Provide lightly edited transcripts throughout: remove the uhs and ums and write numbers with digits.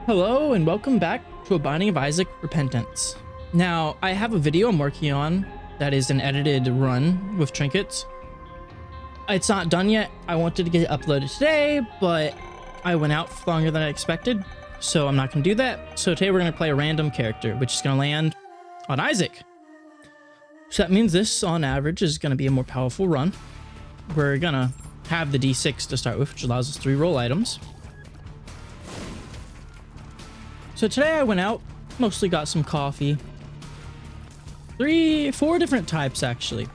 Hello and welcome back to A Binding of Isaac Repentance. Now, I have a video I'm working on that is an edited run with trinkets. It's not done yet. I wanted to get it uploaded today, but I went out for longer than I expected, so I'm not going to do that. So today we're going to play a random character, which is going to land on Isaac. So that means this, on average, is going to be a more powerful run. We're going to have the D6 to start with, which allows us to reroll items. So today I went out, mostly got some coffee. 4 different types actually.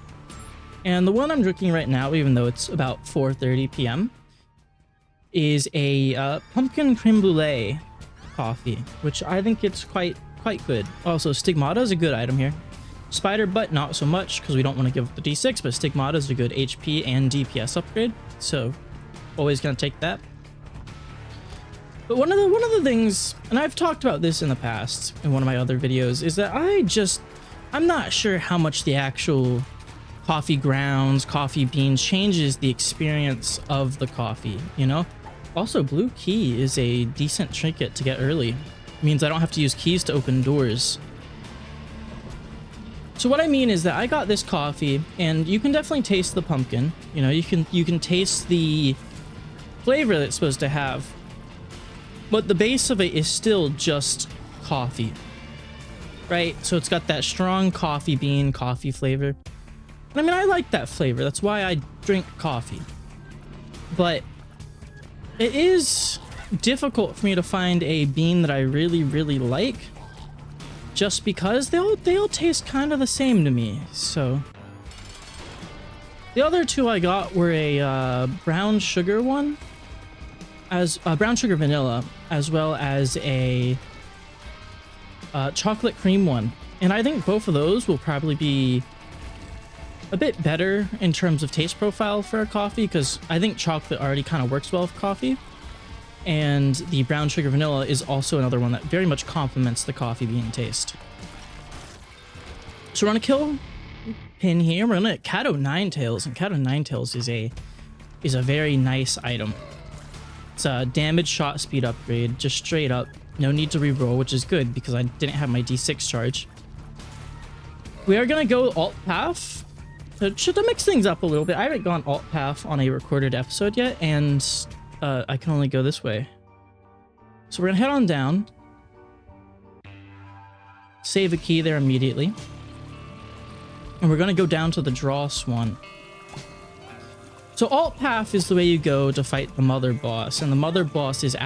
And the one I'm drinking right now, even though it's about 4:30 p.m., is a pumpkin creme brulee coffee, which I think it's quite good. Also, Stigmata is a good item here. Spider Butt, not so much because we don't want to give up the D6, but Stigmata is a good HP and DPS upgrade, so always gonna take that. But one of the things, and I've talked about this in the past in one of my other videos, is that I'm not sure how much the actual coffee grounds, coffee beans changes the experience of the coffee, you know? Also, Blue Key is a decent trinket to get early. It means I don't have to use keys to open doors. So what I mean is that I got this coffee, and you can definitely taste the pumpkin. You know, you can taste the flavor that it's supposed to have. But the base of it is still just coffee, right? So it's got that strong coffee bean, coffee flavor. And I mean, I like that flavor. That's why I drink coffee. But it is difficult for me to find a bean that I really like, just because they all taste kind of the same to me. So the other two I got were a brown sugar one, as brown sugar vanilla, as well as a chocolate cream one. And I think both of those will probably be a bit better in terms of taste profile for a coffee, because I think chocolate already kind of works well with coffee. And the brown sugar vanilla is also another one that very much complements the coffee bean taste. So we're gonna kill Pin here. We're gonna Cato Ninetails, and Cato Ninetails is a very nice item. It's a damage shot speed upgrade, just straight up. No need to reroll, which is good because I didn't have my D6 charge. We are gonna go alt path to mix things up a little bit. I haven't gone alt path on a recorded episode yet, and I can only go this way. So we're gonna head on down. Save a key there immediately. And we're gonna go down to the Draw Swan. So alt path is the way you go to fight the mother boss, and the mother boss is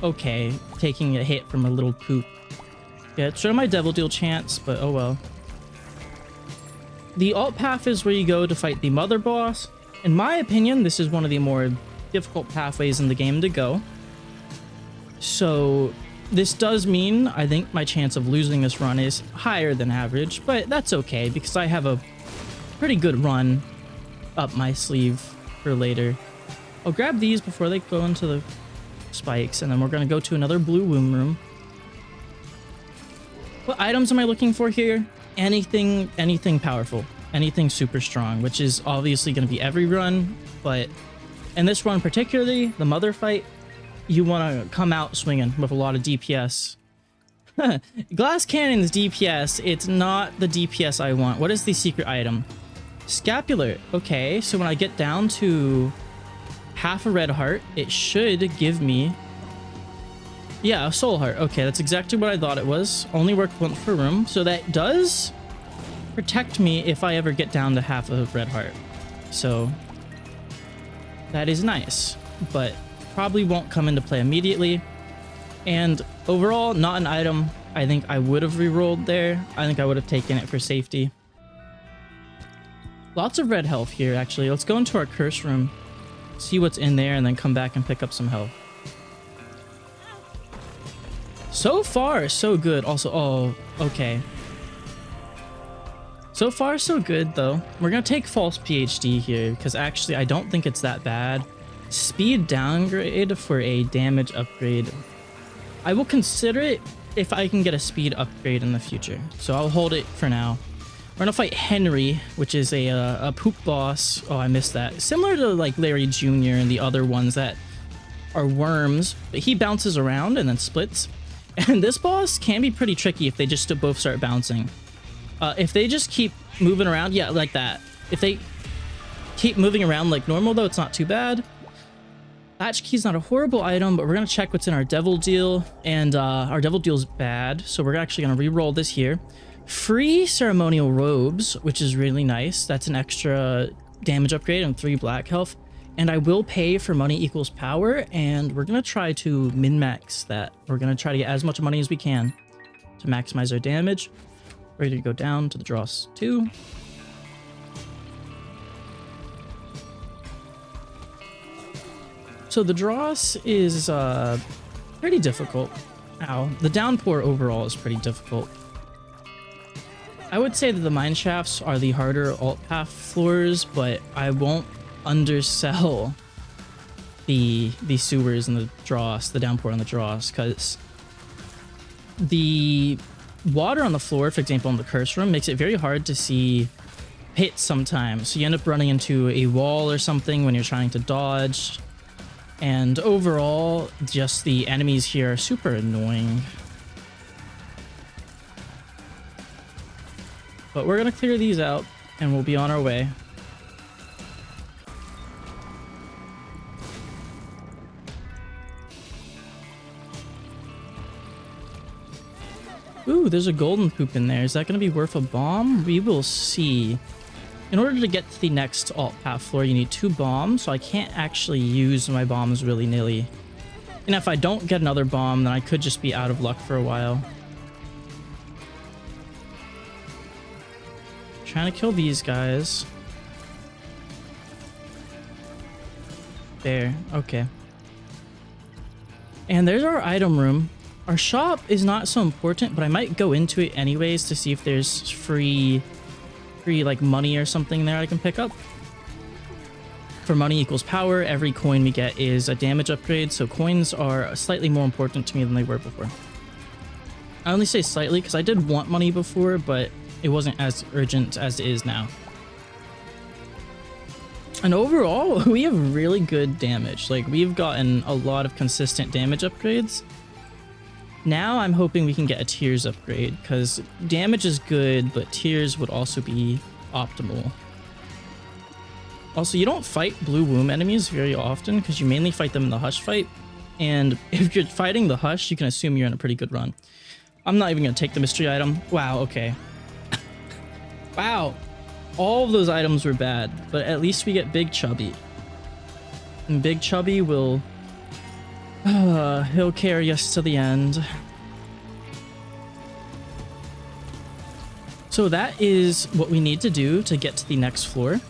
okay, taking a hit from a little poop. Yeah, it's sort of my devil deal chance, but oh well. The alt path is where you go to fight the mother boss. In my opinion, this is one of the more difficult pathways in the game to go. So this does mean I think my chance of losing this run is higher than average, but that's okay because I have a pretty good run up my sleeve for later. I'll grab these before they go into the spikes, and then we're going to go to another blue womb room. What items am I looking for here? Anything powerful, anything super strong, which is obviously going to be every run, but in this run particularly, the mother fight, you want to come out swinging with a lot of DPS. Glass Cannon's DPS, it's not the DPS I want. What is the secret item? Scapular. Okay, so when I get down to half a red heart, it should give me, yeah, a soul heart. Okay, that's exactly what I thought it was. Only work once per room, so that does protect me if I ever get down to half a red heart. So that is nice, but probably won't come into play immediately. And overall, not an item I think I would have rerolled there. I think I would have taken it for safety. Lots of red health here, actually. Let's go into our curse room, see what's in there, and then come back and pick up some health. So far, so good. Also, oh, okay. So far, so good, though. We're going to take false PhD here, because actually, I don't think it's that bad. Speed downgrade for a damage upgrade. I will consider it if I can get a speed upgrade in the future. So I'll hold it for now. We're gonna fight Henry, which is a poop boss. Oh, I missed that. Similar to like Larry Jr. and the other ones that are worms, but he bounces around and then splits. And this boss can be pretty tricky if they just both start bouncing. If they just keep moving around, yeah, like that. If they keep moving around like normal, though, it's not too bad. Latch key is not a horrible item, but we're going to check what's in our devil deal. And our devil deal is bad, so we're actually going to re-roll this here. Free ceremonial robes, which is really nice. That's an extra damage upgrade and 3 black health. And I will pay for money equals power, and we're going to try to min-max that. We're going to try to get as much money as we can to maximize our damage. Ready to go down to the Dross 2. So the Dross is pretty difficult. Ow. The Downpour overall is pretty difficult. I would say that the mine shafts are the harder alt path floors, but I won't undersell the sewers and the Dross, the Downpour and the Dross, because the water on the floor, for example, in the curse room, makes it very hard to see hits sometimes. So you end up running into a wall or something when you're trying to dodge. And overall, just the enemies here are super annoying. But we're going to clear these out, and we'll be on our way. Ooh, there's a golden poop in there. Is that going to be worth a bomb? We will see. In order to get to the next alt path floor, you need 2 bombs, so I can't actually use my bombs willy-nilly. And if I don't get another bomb, then I could just be out of luck for a while. Trying to kill these guys. There, okay. And there's our item room. Our shop is not so important, but I might go into it anyways to see if there's free like money or something there I can pick up. For money equals power, every coin we get is a damage upgrade, so coins are slightly more important to me than they were before. I only say slightly because I did want money before, but it wasn't as urgent as it is now. And overall, we have really good damage. Like, we've gotten a lot of consistent damage upgrades. Now I'm hoping we can get a tears upgrade, because damage is good, but tears would also be optimal. Also, you don't fight blue womb enemies very often, because you mainly fight them in the Hush fight. And if you're fighting the Hush, you can assume you're in a pretty good run. I'm not even going to take the mystery item. Wow, okay. Wow. All of those items were bad, but at least we get Big Chubby. And Big Chubby will... he'll carry us to the end. So that is what we need to do to get to the next floor.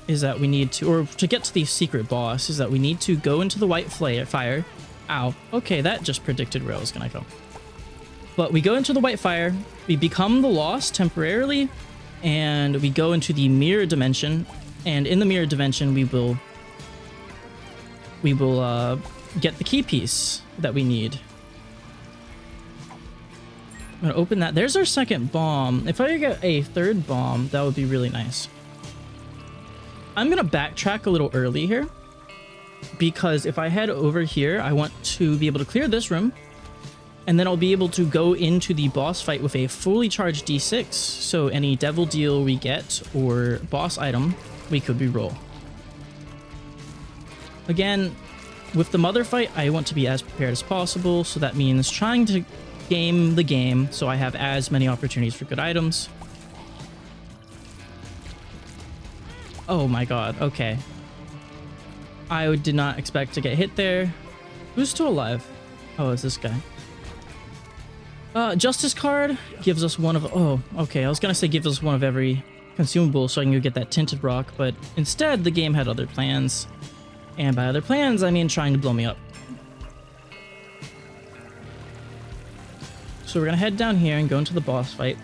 Is that we need to, or to get to the secret boss, is that we need to go into the white fire. Ow. Okay, that just predicted where I was gonna go. But we go into the white fire, we become the Lost temporarily, and we go into the mirror dimension. And in the mirror dimension, we will get the key piece that we need. I'm gonna open that. There's our second bomb. If I get a third bomb, that would be really nice. I'm gonna backtrack a little early here, because if I head over here, I want to be able to clear this room, and then I'll be able to go into the boss fight with a fully charged D6, so any devil deal we get or boss item, we could reroll. Again, with the mother fight, I want to be as prepared as possible, so that means trying to game the game so I have as many opportunities for good items. Oh my god, okay. I did not expect to get hit there. Who's still alive? Oh, it's this guy. Justice card gives us one of... Oh, okay, I was gonna say gives us one of every consumable so I can go get that tinted rock, but instead the game had other plans. And by other plans, I mean trying to blow me up. So we're gonna head down here and go into the boss fight.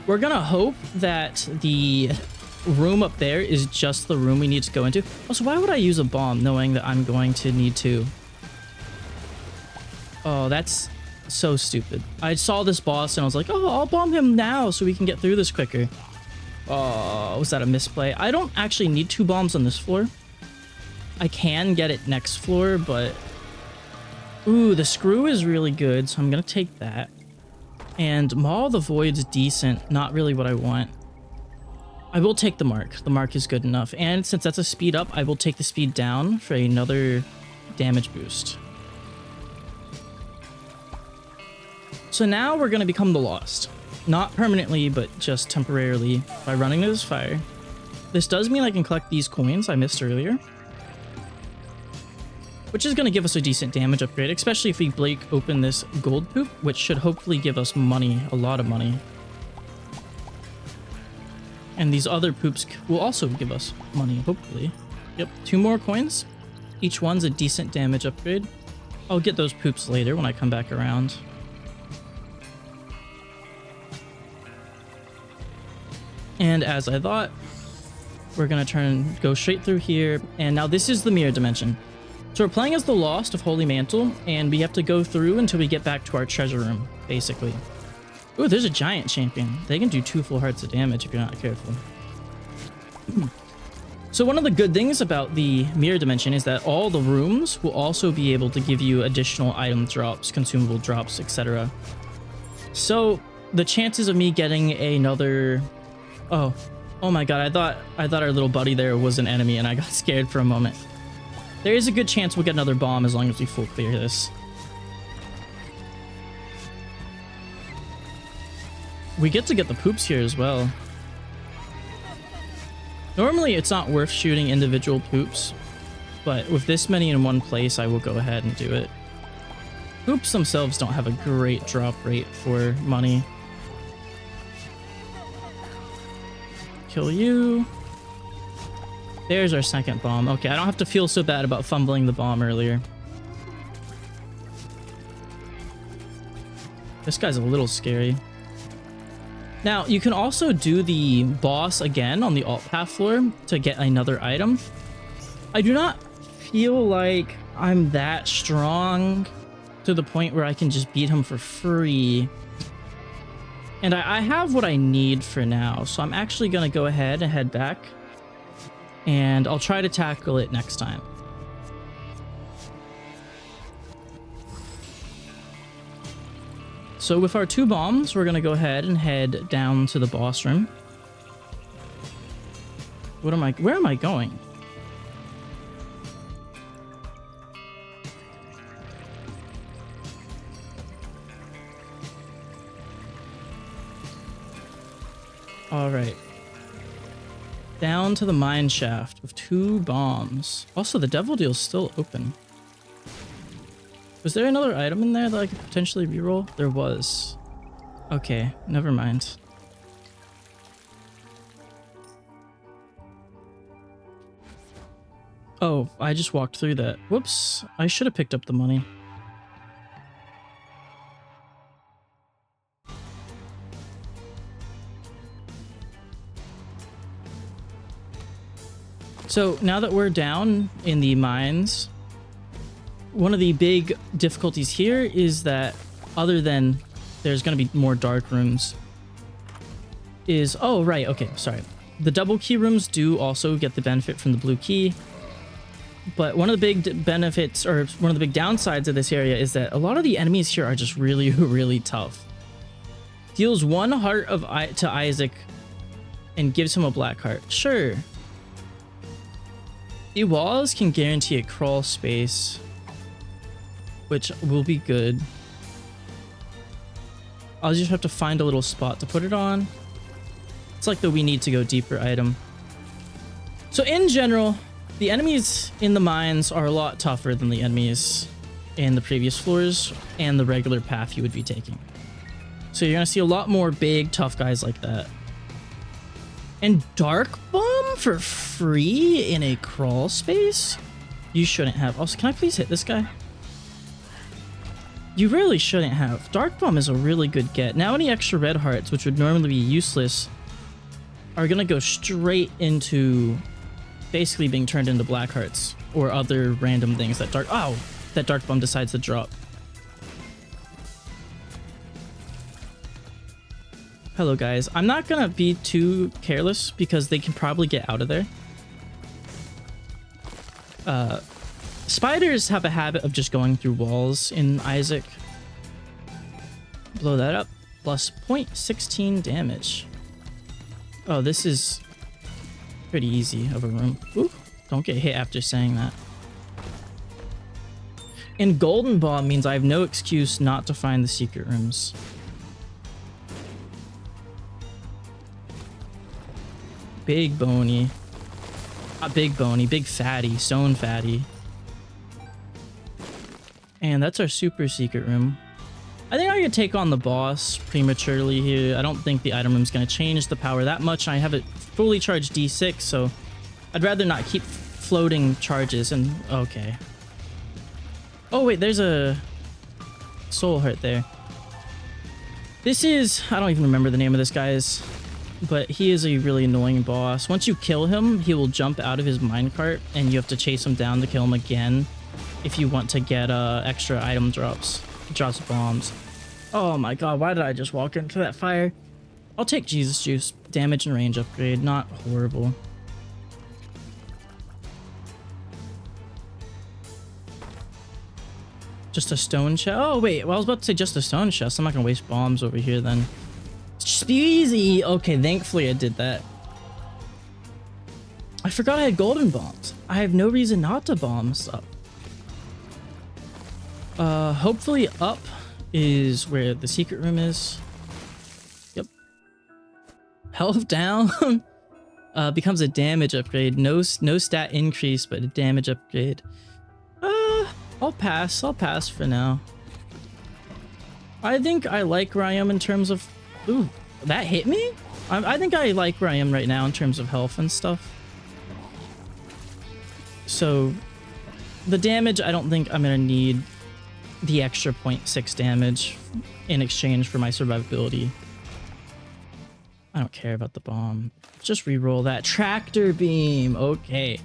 We're gonna hope that the room up there is just the room we need to go into. Also, why would I use a bomb knowing that I'm going to need to? Oh, that's so stupid. I saw this boss and I was like, oh, I'll bomb him now so we can get through this quicker. Oh, was that a misplay? I don't actually need 2 bombs on this floor. I can get it next floor, but Ooh, the screw is really good, so I'm gonna take that. And Maul the Void's decent, not really what I want. I will take the mark. The mark is good enough. And since that's a speed up, I will take the speed down for another damage boost. So now we're gonna become the Lost. Not permanently, but just temporarily by running into this fire. This does mean I can collect these coins I missed earlier, which is going to give us a decent damage upgrade, especially if we break open this gold poop, which should hopefully give us money, a lot of money. And these other poops will also give us money, hopefully. Yep, 2 more coins. Each one's a decent damage upgrade. I'll get those poops later when I come back around. And as I thought, we're gonna go straight through here. And now this is the mirror dimension. So we're playing as the Lost of Holy Mantle, and we have to go through until we get back to our treasure room, basically. Ooh, there's a giant champion. They can do 2 full hearts of damage if you're not careful. So one of the good things about the mirror dimension is that all the rooms will also be able to give you additional item drops, consumable drops, etc. So the chances of me getting another... Oh my god, I thought our little buddy there was an enemy and I got scared for a moment. There is a good chance we'll get another bomb as long as we full clear this. We get to get the poops here as well. Normally it's not worth shooting individual poops, but with this many in one place, I will go ahead and do it. Poops themselves don't have a great drop rate for money. Kill you. There's our second bomb. Okay, I don't have to feel so bad about fumbling the bomb earlier. This guy's a little scary. Now, you can also do the boss again on the alt path floor to get another item. I do not feel like I'm that strong to the point where I can just beat him for free. And I have what I need for now, so I'm actually going to go ahead and head back. And I'll try to tackle it next time. So with our 2 bombs, we're going to go ahead and head down to the boss room. Where am I going? All right. Down to the mine shaft with 2 bombs. Also, the devil deal's still open. Was there another item in there that I could potentially reroll? There was. Okay, never mind. Oh, I just walked through that. Whoops, I should have picked up the money. So now that we're down in the mines, one of the big difficulties here is that other than there's going to be more dark rooms is... Oh, right. Okay, sorry. The double key rooms do also get the benefit from the blue key. But one of the big benefits, or one of the big downsides of this area is that a lot of the enemies here are just really, really tough. Deals 1 heart to Isaac and gives him a black heart. Sure. The walls can guarantee a crawl space, which will be good. I'll just have to find a little spot to put it on. It's like the we need to go deeper item. So in general, the enemies in the mines are a lot tougher than the enemies in the previous floors and the regular path you would be taking. So you're gonna see a lot more big, tough guys like that. And Dark Bomb for free in a crawl space? You shouldn't have. Also, can I please hit this guy? You really shouldn't have. Dark Bomb is a really good get. Now any extra red hearts, which would normally be useless, are gonna go straight into basically being turned into black hearts or other random things that Dark Bomb decides to drop. Hello guys. I'm not gonna be too careless because they can probably get out of there. Spiders have a habit of just going through walls in Isaac. Blow that up. Plus 0.16 damage. Oh, this is pretty easy of a room. Ooh, don't get hit after saying that. And Golden Bomb means I have no excuse not to find the secret rooms. Big bony. Not big bony, big fatty, stone fatty. And that's our super secret room. I think I could take on the boss prematurely here. I don't think the item room is going to change the power that much. I have it fully charged D6, so I'd rather not keep floating charges. And okay. Oh wait, there's a soul heart there. This is, I don't even remember the name of this guy's, but he is a really annoying boss. Once you kill him, he will jump out of his minecart and you have to chase him down to kill him again if you want to get extra item drops. Drops bombs. Oh my god, why did I just walk into that fire? I'll take Jesus Juice. Damage and range upgrade, not horrible. Just a stone chest. Oh wait, well I was about to say just a stone chest. I'm not gonna waste bombs over here then. Easy. Okay, thankfully I did that. I forgot I had golden bombs. I have no reason not to bomb stuff. Hopefully up is where the secret room is. Yep. Health down. Becomes a damage upgrade. No stat increase, but a damage upgrade. I'll pass. I'll pass for now. I think I like where I am in terms of... Ooh, that hit me? I think I like where I am right now in terms of health and stuff. So, the damage, I don't think I'm going to need the extra 0.6 damage in exchange for my survivability. I don't care about the bomb. Just re-roll that. Tractor beam. Okay.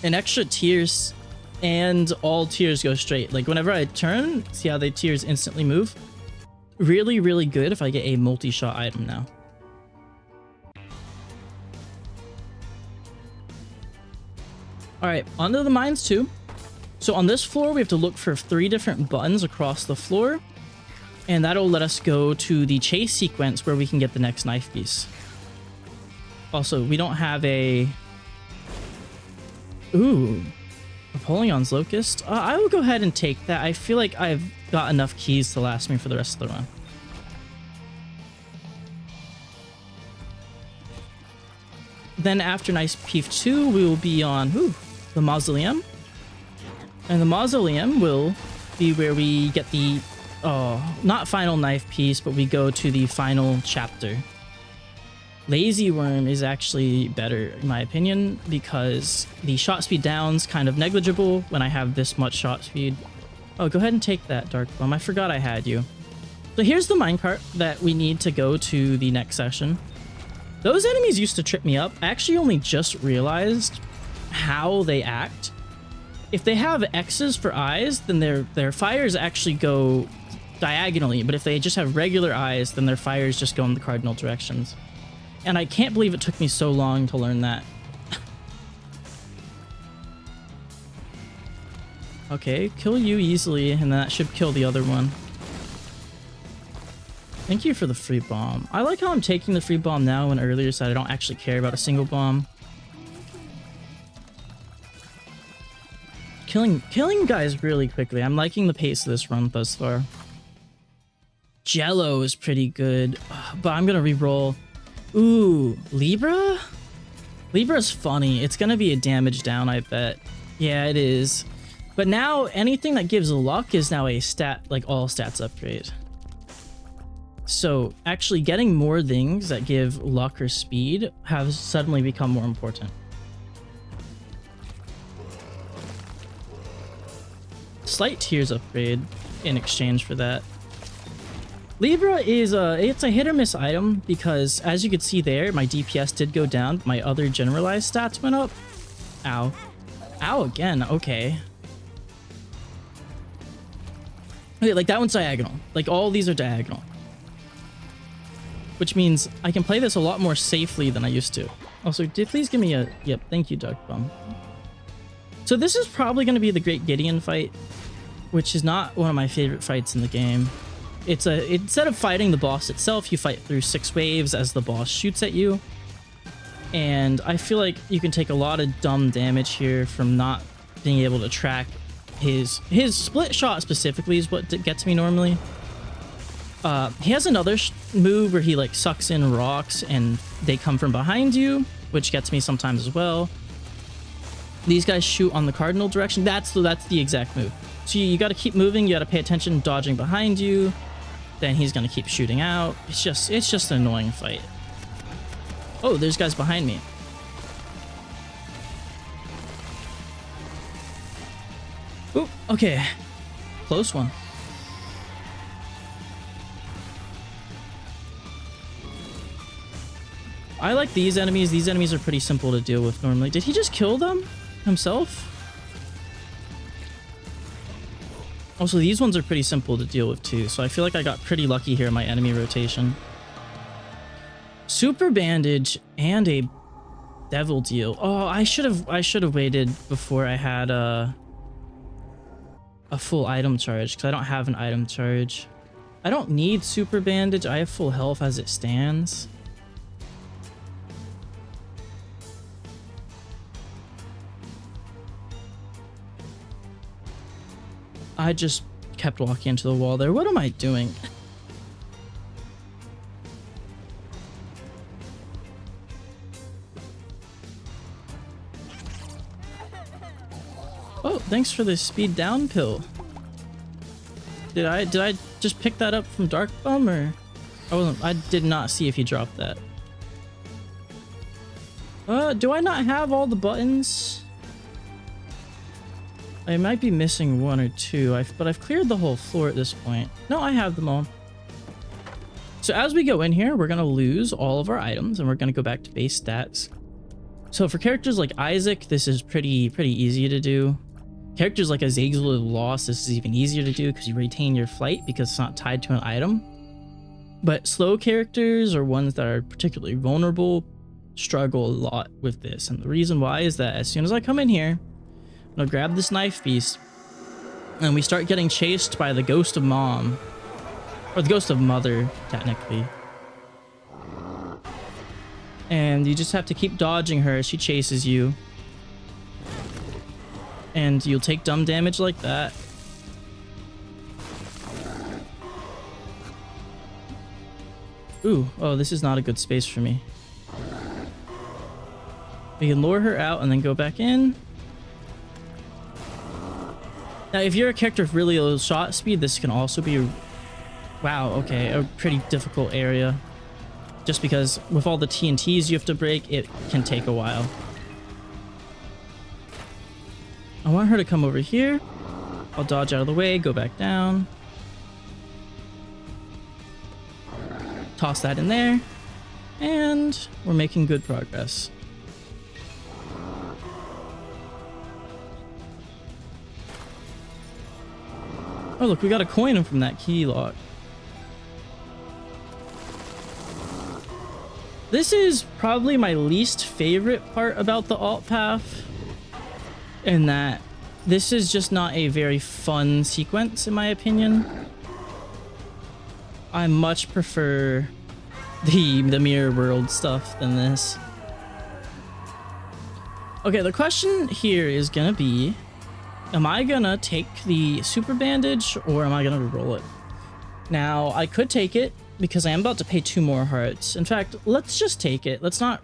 An extra tears, and all tears go straight. Like whenever I turn, see how the tears instantly move? Really, really good if I get a multi-shot item now. Alright, onto the mines too. So on this floor, we have to look for 3 different buttons across the floor. And that'll let us go to the chase sequence where we can get the next knife piece. Also, we don't have a... Ooh. Apollion's Locust. I will go ahead and take that. I feel like I've got enough keys to last me for the rest of the run. Then after Nice Peef 2, we will be on the Mausoleum. And the Mausoleum will be where we get the, not final knife piece, but we go to the final chapter. Lazy Worm is actually better, in my opinion, because the shot speed down's kind of negligible when I have this much shot speed. Oh, go ahead and take that, Dark Bum. I forgot I had you. So here's the minecart that we need to go to the next session. Those enemies used to trip me up. I actually only just realized how they act. If they have X's for eyes, then their fires actually go diagonally. But if they just have regular eyes, then their fires just go in the cardinal directions. And I can't believe it took me so long to learn that. Okay, kill you easily, and that should kill the other one. Thank you for the free bomb. I like how I'm taking the free bomb now when earlier said I don't actually care about a single bomb. Killing guys really quickly. I'm liking the pace of this run thus far. Jello is pretty good, but I'm gonna re-roll. Ooh, Libra? Libra's funny. It's gonna be a damage down, I bet. Yeah, it is. But now anything that gives luck is now a stat, like all stats upgrade. So actually getting more things that give luck or speed have suddenly become more important. Slight tears upgrade in exchange for that. Libra is it's a hit or miss item because as you could see there, my DPS did go down. My other generalized stats went up. Ow. Ow again. Okay. Okay, like that one's diagonal. Like all these are diagonal. Which means I can play this a lot more safely than I used to. Also, please give me a... Yep, thank you, Dark Bum. So this is probably going to be the Great Gideon fight, which is not one of my favorite fights in the game. Instead of fighting the boss itself, you fight through 6 waves as the boss shoots at you. And I feel like you can take a lot of dumb damage here from not being able to track his split shot specifically is what gets me normally. He has another move where he like sucks in rocks and they come from behind you, which gets me sometimes as well. These guys shoot on the cardinal direction. That's the exact move. So you got to keep moving. You got to pay attention, dodging behind you. Then he's gonna keep shooting out. It's just an annoying fight. Oh, there's guys behind me. Ooh, okay. Close one. I like these enemies. These enemies are pretty simple to deal with normally. Did he just kill them himself? Also, these ones are pretty simple to deal with too, so I feel like I got pretty lucky here in my enemy rotation. Super bandage and a devil deal. Oh, I should have waited before I had a full item charge, because I don't have an item charge. I don't need super bandage. I have full health as it stands. I just kept walking into the wall there. What am I doing? Oh, thanks for the speed down pill. Did I just pick that up from Dark Bum, or I did not see if he dropped that. Do I not have all the buttons? I might be missing 1 or 2, but I've cleared the whole floor at this point. No, I have them all. So as we go in here, we're going to lose all of our items and we're going to go back to base stats. So for characters like Isaac, this is pretty easy to do. Characters like Azazel Lost, this is even easier to do because you retain your flight because it's not tied to an item. But slow characters or ones that are particularly vulnerable struggle a lot with this. And the reason why is that as soon as I come in here, I'm gonna grab this knife piece and we start getting chased by the ghost of mom, or the ghost of mother technically, and you just have to keep dodging her as she chases you, and you'll take dumb damage like that. Ooh, oh, this is not a good space for me. We can lure her out and then go back in. Now, if you're a character with really low shot speed, this can also be, wow, okay, a pretty difficult area. Just because with all the TNTs you have to break, it can take a while. I want her to come over here. I'll dodge out of the way, go back down. Toss that in there. And we're making good progress. Oh, look, we got a coin from that key lock. This is probably my least favorite part about the alt path, in that this is just not a very fun sequence, in my opinion. I much prefer the mirror world stuff than this. Okay, the question here is gonna be, am I gonna take the super bandage or am I gonna roll it? Now, I could take it because I am about to pay 2 more hearts. In fact, let's just take it. Let's not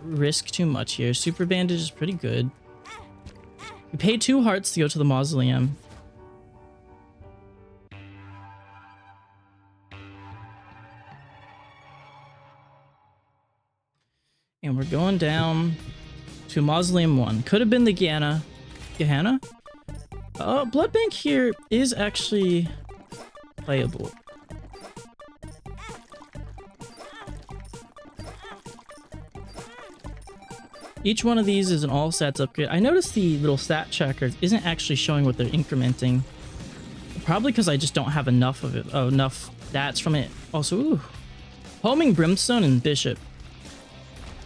risk too much here. Super bandage is pretty good. We pay 2 hearts to go to the mausoleum. And we're going down to Mausoleum 1. Could have been the Gehenna? Blood Bank here is actually playable. Each one of these is an all stats upgrade. I noticed the little stat checker isn't actually showing what they're incrementing. Probably because I just don't have enough of it, enough stats from it. Also, ooh, Homing Brimstone and Bishop.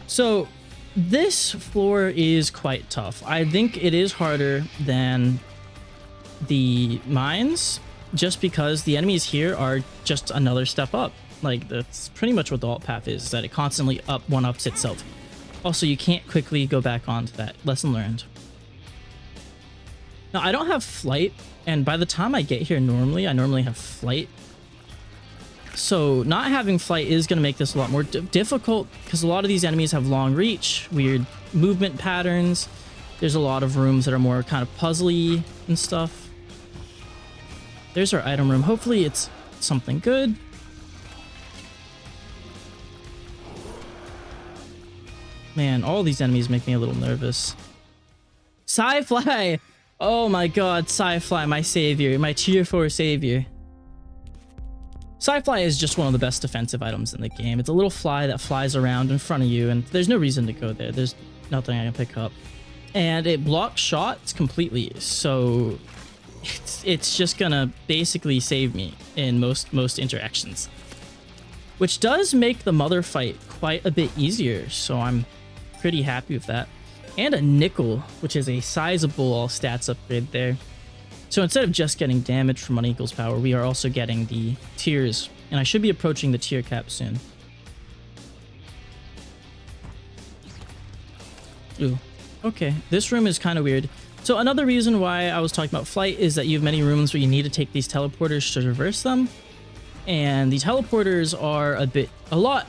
So This floor is quite tough. I think it is harder than the mines, just because the enemies here are just another step up. Like, that's pretty much what the alt path is that it constantly one-ups itself. Also, you can't quickly go back onto that. Lesson learned. Now, I don't have flight, and by the time I get here I normally have flight. So not having flight is going to make this a lot more difficult, because a lot of these enemies have long reach, weird movement patterns. There's a lot of rooms that are more kind of puzzly and stuff. There's our item room. Hopefully it's something good. Man, all these enemies make me a little nervous. Psyfly! Oh my god, Psyfly, my savior, my tier 4 savior. Psyfly is just one of the best defensive items in the game. It's a little fly that flies around in front of you, and there's no reason to go there. There's nothing I can pick up. And it blocks shots completely, so it's just gonna basically save me in most interactions. Which does make the mother fight quite a bit easier, so I'm pretty happy with that. And a nickel, which is a sizable all stats upgrade there. So instead of just getting damage from unequals power, we are also getting the tiers, and I should be approaching the tier cap soon. Ooh, okay. This room is kind of weird. So another reason why I was talking about flight is that you have many rooms where you need to take these teleporters to traverse them. And the teleporters are a lot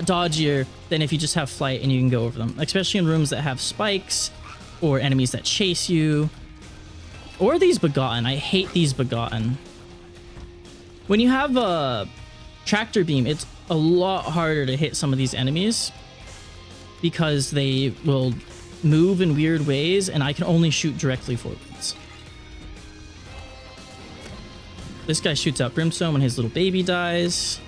dodgier than if you just have flight and you can go over them, especially in rooms that have spikes or enemies that chase you, or these Begotten. I hate these Begotten. When you have a tractor beam, it's a lot harder to hit some of these enemies because they will move in weird ways, and I can only shoot directly forwards. This guy shoots out Brimstone when his little baby dies.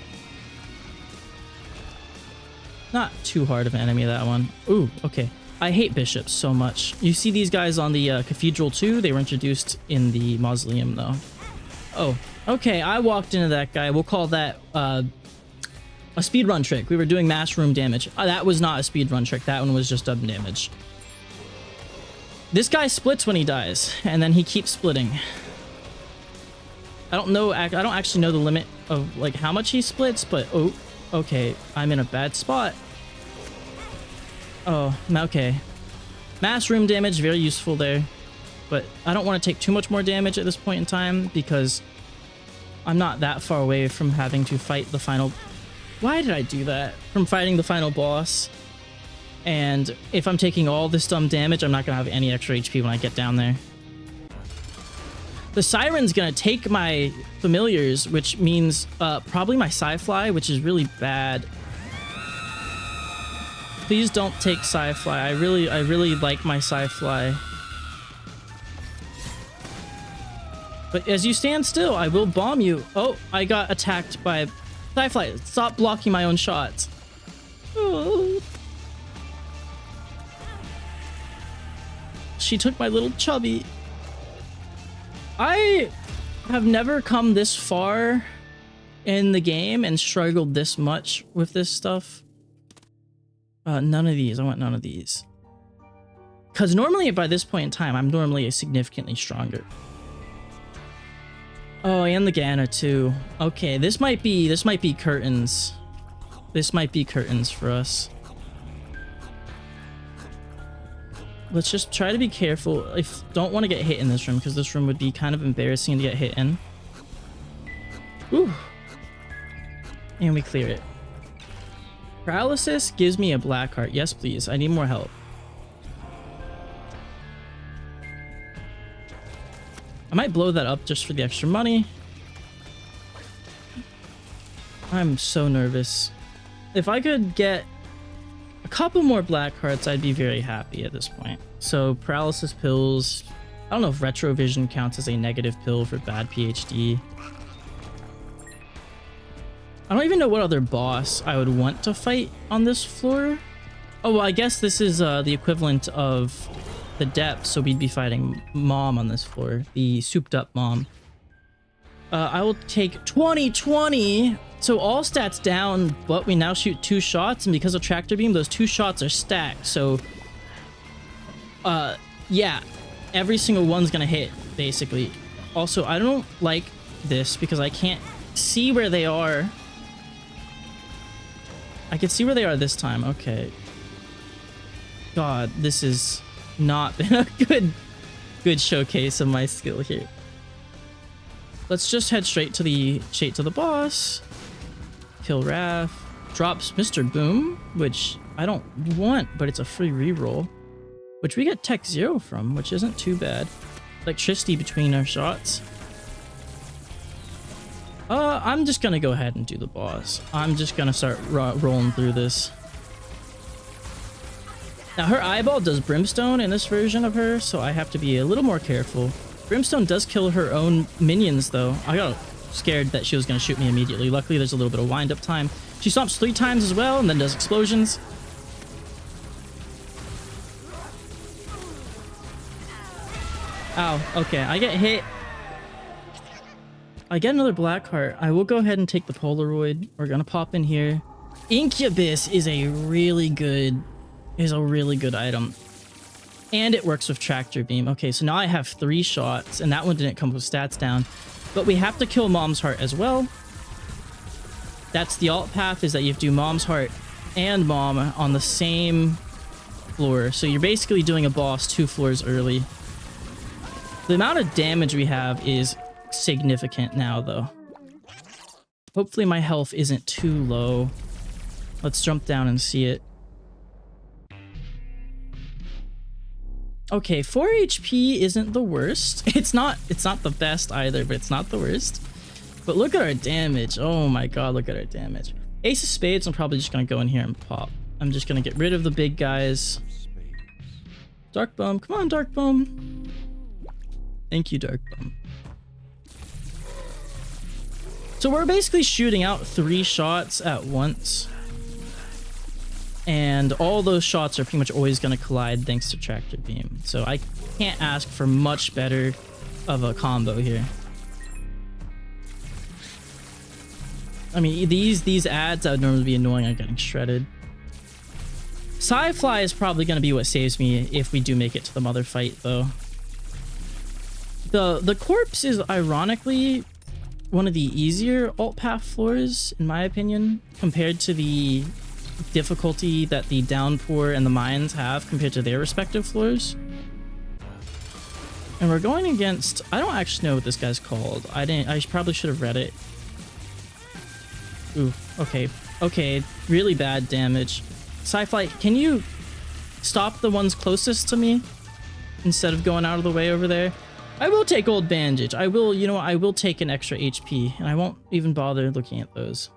Not too hard of an enemy, that one. Ooh, okay. I hate bishops so much. You see these guys on the Cathedral too? They were introduced in the Mausoleum, though. Oh, okay. I walked into that guy. We'll call that a speedrun trick. We were doing mass room damage. That was not a speedrun trick. That one was just dumb damage. This guy splits when he dies, and then he keeps splitting. I don't actually know the limit of like how much he splits, but oh, okay, I'm in a bad spot. Oh, okay. Mass room damage, very useful there, but I don't want to take too much more damage at this point in time because I'm not that far away from having to fight the final. Why did I do that? From fighting the final boss. And if I'm taking all this dumb damage, I'm not gonna have any extra HP when I get down there. The Siren's gonna take my familiars, which means probably my Psyfly, which is really bad. Please don't take Psyfly. I really like my Psyfly. But as you stand still, I will bomb you. Oh, I got attacked by Psyfly. Stop blocking my own shots. Oh. She took my little chubby. I have never come this far in the game and struggled this much with this stuff. None of these. I want none of these. Because normally by this point in time, I'm normally significantly stronger. Oh, and the Ganna too. Okay, this might be curtains. This might be curtains for us. Let's just try to be careful. I don't want to get hit in this room because this room would be kind of embarrassing to get hit in. Ooh. And we clear it. Paralysis gives me a black heart. Yes, please. I need more help. I might blow that up just for the extra money. I'm so nervous. If I could get a couple more black hearts, I'd be very happy at this point. So paralysis pills. I don't know if retrovision counts as a negative pill for bad PhD. I don't even know what other boss I would want to fight on this floor. Oh, well, I guess this is the equivalent of the depth, so we'd be fighting Mom on this floor, the souped up Mom. I will take 2020 So all stats down, but we now shoot 2 shots, and because of Tractor Beam, those 2 shots are stacked. So, yeah, every single one's gonna hit, basically. Also, I don't like this because I can't see where they are. I can see where they are this time. Okay. God, this has not been a good showcase of my skill here. Let's just head straight to the boss. Kill Wrath. Drops Mr. Boom, which I don't want, but it's a free reroll. Which we get Tech 0 from, which isn't too bad. Electricity between our shots. I'm just gonna go ahead and do the boss. I'm just gonna start rolling through this. Now her eyeball does Brimstone in this version of her, so I have to be a little more careful. Brimstone does kill her own minions though. I got scared that she was gonna shoot me immediately. Luckily there's a little bit of wind up time. She stomps 3 times as well and then does explosions. Ow, okay, I get hit. I get another black heart. I will go ahead and take the Polaroid. We're gonna pop in here. Incubus is a really good item. And it works with Tractor Beam. Okay, so now I have 3 shots, and that one didn't come with stats down. But we have to kill Mom's Heart as well. That's the alt path, is that you have to do Mom's Heart and Mom on the same floor. So you're basically doing a boss 2 floors early. The amount of damage we have is significant now, though. Hopefully my health isn't too low. Let's jump down and see it. Okay, 4 HP isn't the worst. It's not the best either, but it's not the worst. But look at our damage. Oh my god, look at our damage. Ace of Spades, I'm probably just gonna go in here and pop. I'm just gonna get rid of the big guys. Dark Bum, come on, Dark Bum. Thank you, Dark Bum. So we're basically shooting out 3 shots at once. And all those shots are pretty much always going to collide thanks to Tractor Beam. So I can't ask for much better of a combo here. I mean, these ads that would normally be annoying are getting shredded. Sci-Fly is probably going to be what saves me if we do make it to the mother fight, though. The corpse is ironically one of the easier alt path floors, in my opinion, compared to the difficulty that the Downpour and the Mines have compared to their respective floors. And we're going against, I don't actually know what this guy's called. I probably should have read it. Ooh, okay, really bad damage. Sci-Fi, can you stop the ones closest to me instead of going out of the way over there? I will take Old Bandage. I will, you know what, I will take an extra HP, and I won't even bother looking at those.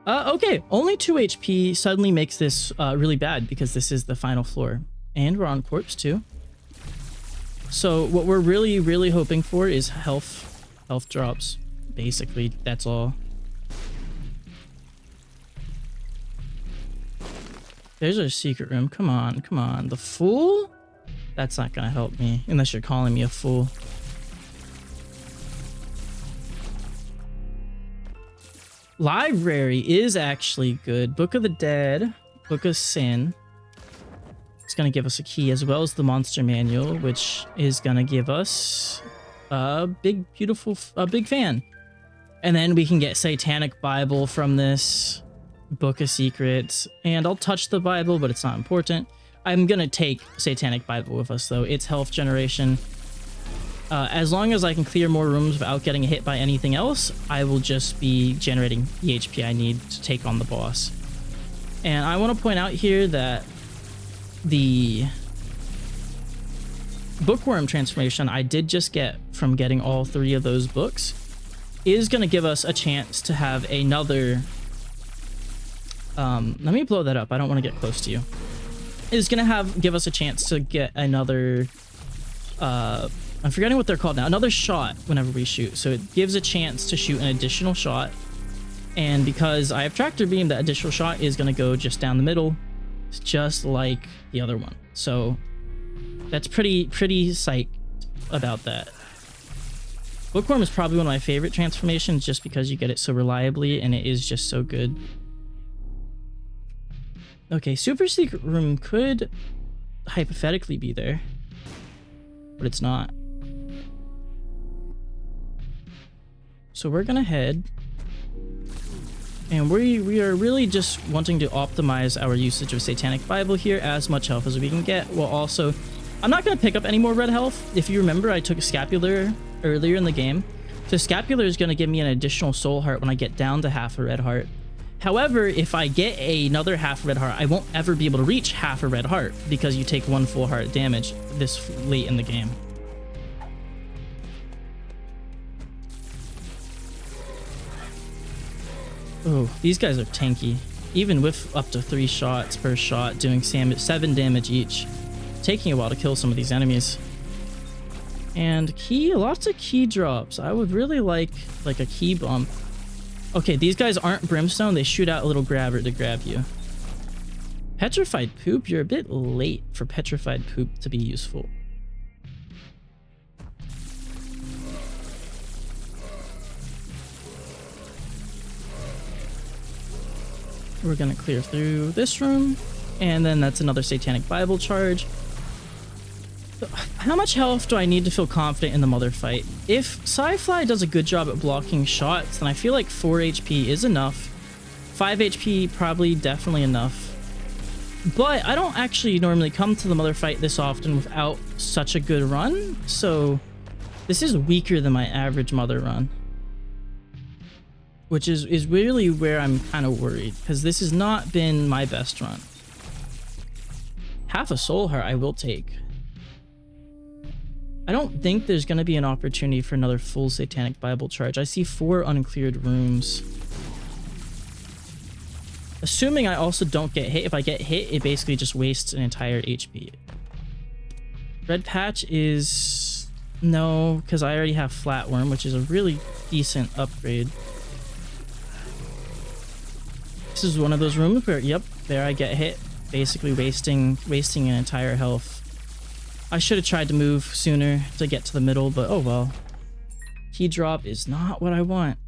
Okay, only 2 HP suddenly makes this really bad because this is the final floor. And we're on corpse too. So what we're really hoping for is health drops. Basically, that's all. There's our secret room. Come on, come on. The Fool? That's not gonna help me, unless you're calling me a fool. Library is actually good. Book of the Dead, Book of Sin. It's gonna give us a key, as well as the Monster Manual, which is gonna give us a big, beautiful, big fan. And then we can get Satanic Bible from this, Book of Secrets, and I'll touch the Bible, but it's not important. I'm gonna take Satanic Bible with us, though. It's health generation. As long as I can clear more rooms without getting hit by anything else, I will just be generating the HP I need to take on the boss. And I want to point out here that the Bookworm transformation I did just get from getting all 3 of those books is going to give us a chance to have another... let me blow that up. I don't want to get close to you. Is going to give us a chance to get another... I'm forgetting what they're called now. Another shot whenever we shoot. So it gives a chance to shoot an additional shot. And because I have Tractor Beam, that additional shot is going to go just down the middle. It's just like the other one. So that's pretty psyched about that. Bookworm is probably one of my favorite transformations just because you get it so reliably and it is just so good. Okay, Super Secret Room could hypothetically be there, but it's not. So we're gonna head, and we are really just wanting to optimize our usage of Satanic Bible here, as much health as we can get, while also, I'm not gonna pick up any more red health. If you remember, I took a Scapular earlier in the game, so Scapular is gonna give me an additional soul heart when I get down to half a red heart. However, if I get another half red heart, I won't ever be able to reach half a red heart because you take 1 full heart damage this late in the game. Oh, these guys are tanky. Even with up to 3 shots per shot, doing 7 damage each. Taking a while to kill some of these enemies. And lots of key drops. I would really like a key bump. Okay, these guys aren't brimstone. They shoot out a little grabber to grab you. Petrified poop? You're a bit late for petrified poop to be useful. We're gonna clear through this room, and then that's another Satanic Bible charge. How much health do I need to feel confident in the mother fight? If Sci-Fly does a good job at blocking shots, then I feel like 4 HP is enough. 5 HP probably definitely enough. But I don't actually normally come to the mother fight this often without such a good run, so this is weaker than my average mother run. Which is really where I'm kind of worried, because this has not been my best run. Half a soul heart I will take. I don't think there's going to be an opportunity for another full Satanic Bible charge. I see 4 uncleared rooms. Assuming I also don't get hit. If I get hit, it basically just wastes an entire HP. Red patch is... no, because I already have Flatworm, which is a really decent upgrade. This is one of those rooms where, yep, there I get hit. Basically wasting an entire health. I should have tried to move sooner to get to the middle, but oh well. Key drop is not what I want.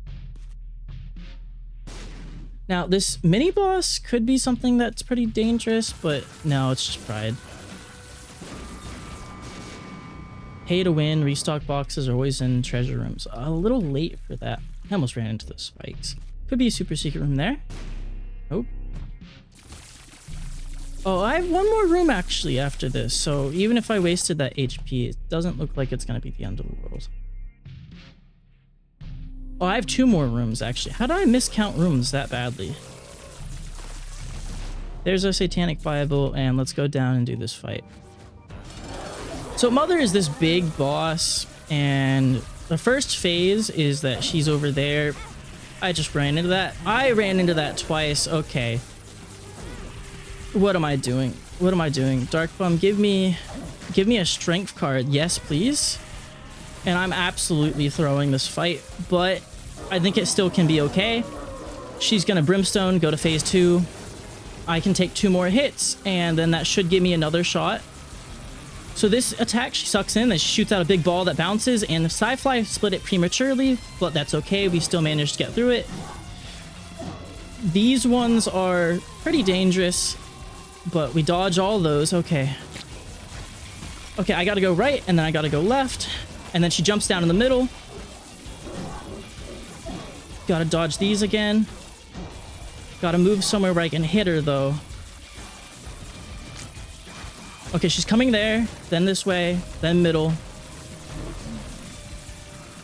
Now, this mini boss could be something that's pretty dangerous, but no, it's just pride. Pay to win, restock boxes are always in treasure rooms. A little late for that. I almost ran into the spikes. Could be a super secret room there. Nope. Oh, I have one more room actually after this, so even if I wasted that HP, it doesn't look like it's going to be the end of the world. Oh, I have 2 more rooms actually. How did I miscount rooms that badly? There's a Satanic Bible, and let's go down and do this fight. So Mother is this big boss, and the first phase is that she's over there. I just ran into that. I ran into that twice. Okay. What am I doing? What am I doing? Dark Bum, give me a strength card. Yes, please. And I'm absolutely throwing this fight, but I think it still can be okay. She's gonna Brimstone, go to phase 2. I can take 2 more hits, and then that should give me another shot. So this attack, she sucks in, then she shoots out a big ball that bounces, and the Sci-Fly split it prematurely, but that's okay. We still managed to get through it. These ones are pretty dangerous, but we dodge all those. Okay. Okay, I gotta go right, and then I gotta go left, and then she jumps down in the middle. Gotta dodge these again. Gotta move somewhere where I can hit her, though. Okay, she's coming there, then this way, then middle.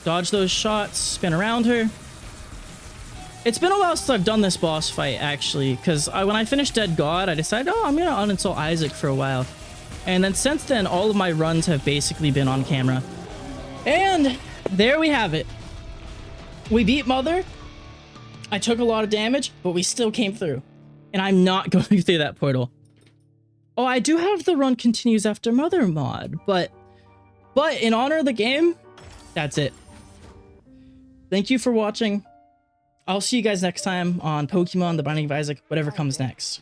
Dodge those shots, spin around her. It's been a while since I've done this boss fight, actually, because when I finished Dead God, I decided, oh, I'm going to uninstall Isaac for a while. And then since then, all of my runs have basically been on camera. And there we have it. We beat Mother. I took a lot of damage, but we still came through. And I'm not going through that portal. Oh, I do have the run continues after Mother mod, but in honor of the game, that's it. Thank you for watching. I'll see you guys next time on Pokemon The Binding of Isaac, whatever comes next.